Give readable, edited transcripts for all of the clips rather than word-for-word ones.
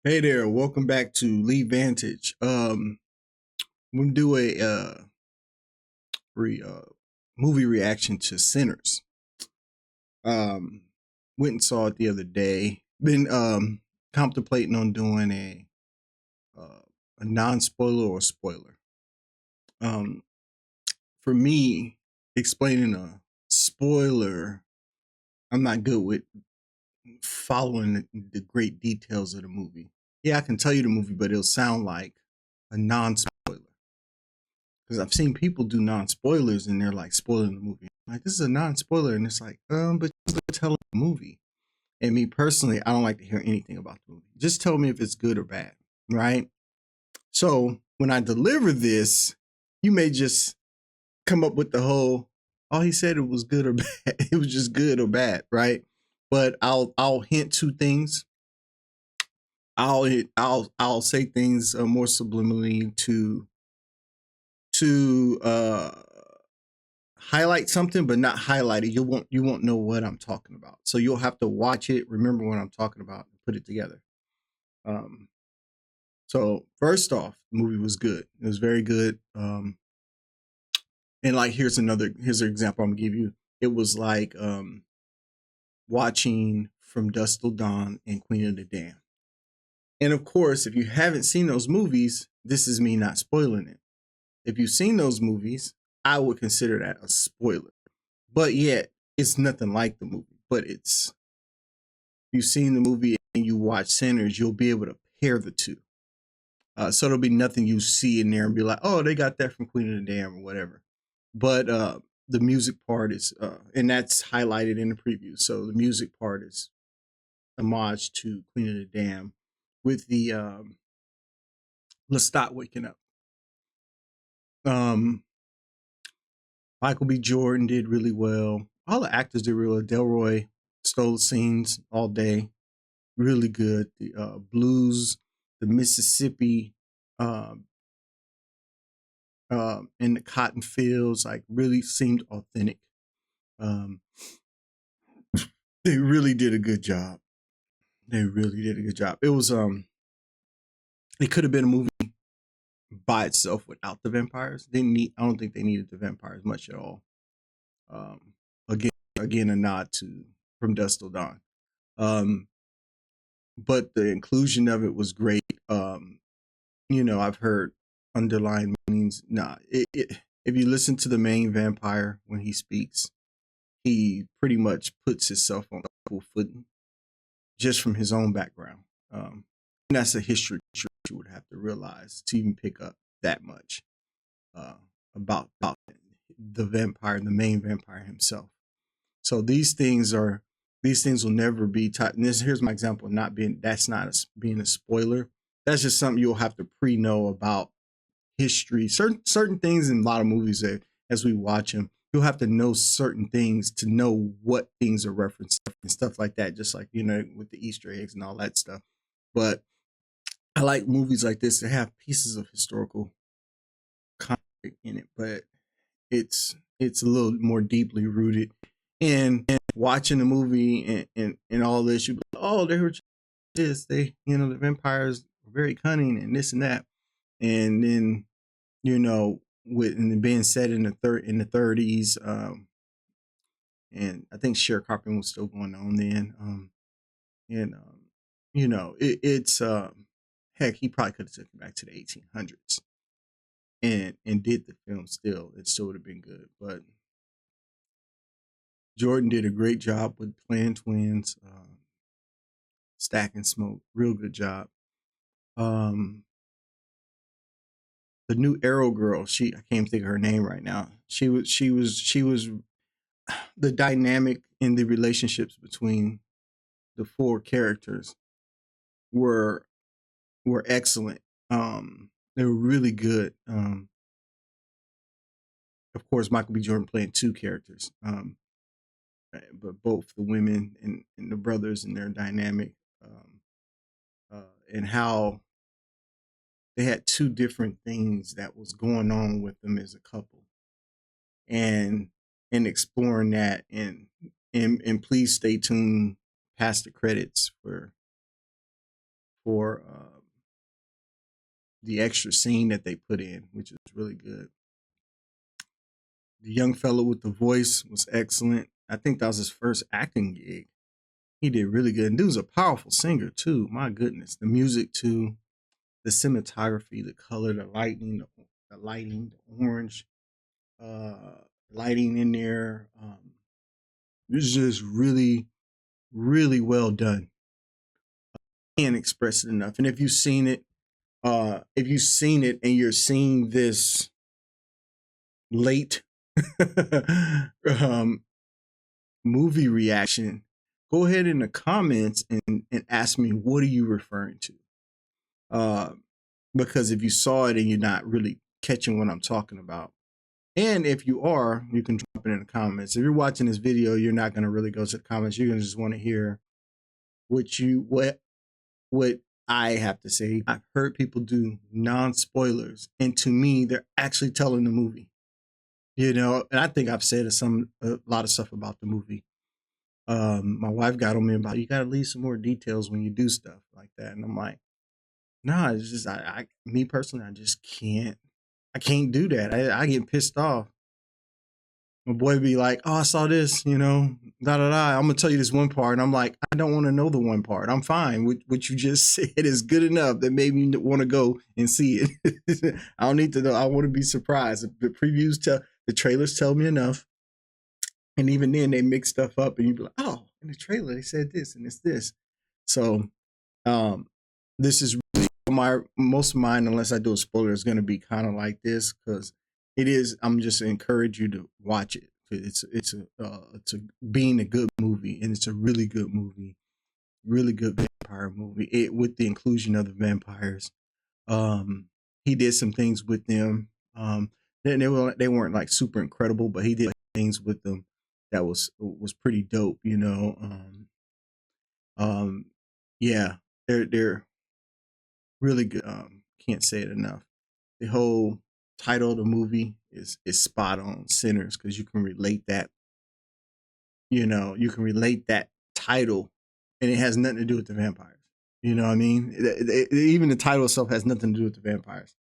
Hey there, welcome back to Lee Vantage. We're gonna do a re, movie reaction to Sinners. Um, Went and saw it the other day. Been contemplating on doing uh, a non-spoiler or spoiler. Um, for me, explaining a spoiler, I'm not good with following the great details of the movie. Yeah, I can tell you the movie, but it'll sound like a non-spoiler. Because I've seen people do non-spoilers and they're like spoiling the movie. Like, this is a non-spoiler, and it's like, but you're telling the movie. And me personally, I don't like to hear anything about the movie. Just tell me if it's good or bad, right? So when I deliver this, you may just come up with the whole, oh, he said it was good or bad. It was just good or bad, right? But I'll hint to things. I'll say things more subliminally to highlight something, but not highlight it. You won't know what I'm talking about. So you'll have to watch it, remember what I'm talking about, and put it together. Um, so first off, the movie was good. It was very good. And like here's an example I'm gonna give you. It was like watching From Dusk Till Dawn and Queen of the Damned. And of course, if you haven't seen those movies, this is me not spoiling it. If you've seen those movies, I would consider that a spoiler. But yet, it's nothing like the movie. But it's you've seen the movie and you watch Sinners, you'll be able to pair the two. So there'll be nothing you see in there and be like, oh, they got that from Queen of the Dam or whatever. But the music part is, and that's highlighted in the preview. So the music part is homage to Queen of the Dam with the Lestat waking up. Um, Michael B. Jordan did really well. All the actors did really well. Delroy stole the scenes all day. Really good. The blues, the Mississippi, um, in the cotton fields, like really seemed authentic. Um, they really did a good job. They really did a good job. It was it could have been a movie by itself without the vampires. I don't think they needed the vampires much at all. Um, again, a nod to From Dusk Till Dawn. Um, but the inclusion of it was great. I've heard underlying meanings. Nah, if you listen to the main vampire when he speaks, he pretty much puts himself on equal footing just from his own background. And that's a history you would have to realize to even pick up that much uh, about the vampire, the main vampire himself. So these things will never be taught. And here's my example. Not being that's not being a spoiler. That's just something you'll have to know about history. Certain things in a lot of movies that as we watch them, you'll have to know certain things to know what things are referenced and stuff like that. Just like with the Easter eggs and all that stuff. But I like movies like this that have pieces of historical content in it, but it's a little more deeply rooted. And watching the movie and all this, you be like, oh, they were this, the vampires were very cunning and this and that. And then, with and being set in the 30s, and I think sharecropping was still going on then. And it's heck, he probably could have taken it back to the 1800s and did the film still. It still would have been good. But Jordan did a great job with playing twins, stacking smoke. Real good job. Um, the new Arrow girl, I can't think of her name right now. She was the dynamic in the relationships between the four characters were excellent. They were really good. Of course, Michael B. Jordan playing two characters, but both the women and the brothers and their dynamic, and how they had two different things that was going on with them as a couple, and exploring that and please stay tuned past the credits for the extra scene that they put in, which is really good. The young fellow with the voice was excellent. I think that was his first acting gig. He did really good. And dude's a powerful singer too. My goodness. The music too, the cinematography, the color, the lighting, the orange lighting in there. It's just really, really well done. Can't express it enough. And if you've seen it and you're seeing this late movie reaction, go ahead in the comments and ask me, what are you referring to? Because if you saw it and you're not really catching what I'm talking about, and if you are, you can drop it in the comments. If you're watching this video, you're not going to really go to the comments. You're going to just want to hear what I have to say. I've heard people do non-spoilers, and to me, they're actually telling the movie. And I think I've said a lot of stuff about the movie. My wife got on me about, you got to leave some more details when you do stuff like that, and I'm like, no, it's just me personally, I just can't. I can't do that. I get pissed off. My boy be like, oh, I saw this, I'm gonna tell you this one part, and I'm like, I don't want to know the one part. I'm fine. What you just said is good enough that made me want to go and see it. I don't need to know. I want to be surprised. The trailers tell me enough, and even then they mix stuff up, and you be like, oh, in the trailer they said this and it's this. So, this is really most of mine, unless I do a spoiler, is going to be kind of like this, because it is. I'm just encourage you to watch it. It's being a good movie, and it's a really good movie, really good vampire movie. With the inclusion of the vampires, he did some things with them. They weren't like super incredible, but he did things with them that was pretty dope. Yeah, they're really good. Can't say it enough. The whole title of the movie is spot on, Sinners, because you can relate that. You can relate that title, and it has nothing to do with the vampires. You know what I mean? Even the title itself has nothing to do with the vampires.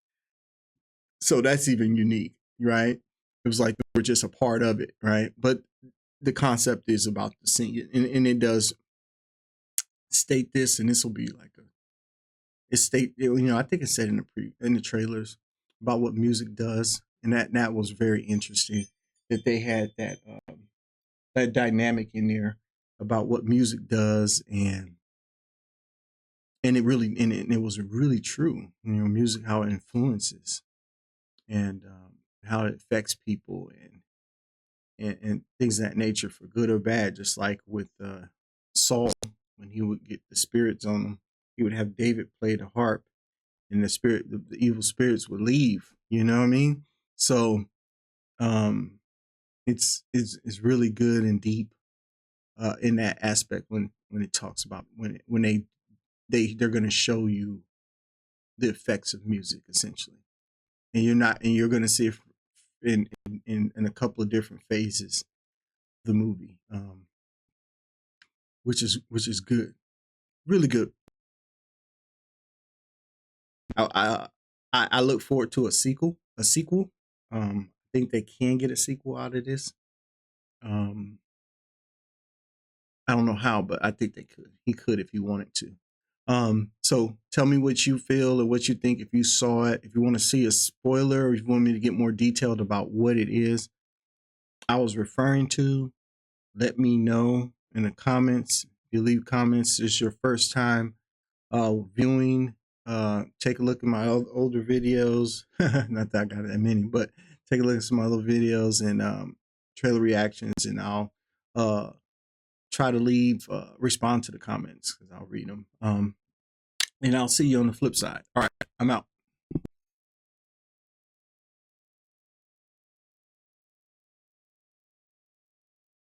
So that's even unique, right? It was like we're just a part of it, right? But the concept is about the scene, and it does state this, and this will be like I think it said in the trailers about what music does, and that was very interesting that they had that dynamic in there about what music does, and it was really true. Music, how it influences, and how it affects people, and things of that nature, for good or bad. Just like with Saul, when he would get the spirits on him, he would have David play the harp, and the evil spirits would leave. You know what I mean? So it's really good and deep in that aspect, when it talks about when they're going to show you the effects of music, essentially, and you're going to see it in a couple of different phases of the movie, which is good, really good. I look forward to a sequel. I think they can get a sequel out of this. I don't know how, but I think they could. He could if he wanted to. So tell me what you feel or what you think if you saw it. If you want to see a spoiler, or if you want me to get more detailed about what it is I was referring to, let me know in the comments. If you leave comments, it's your first time viewing. Take a look at my older videos. Not that I got that many, but take a look at some other videos and trailer reactions, and I'll try to respond to the comments, because I'll read them. And I'll see you on the flip side. All right, I'm out.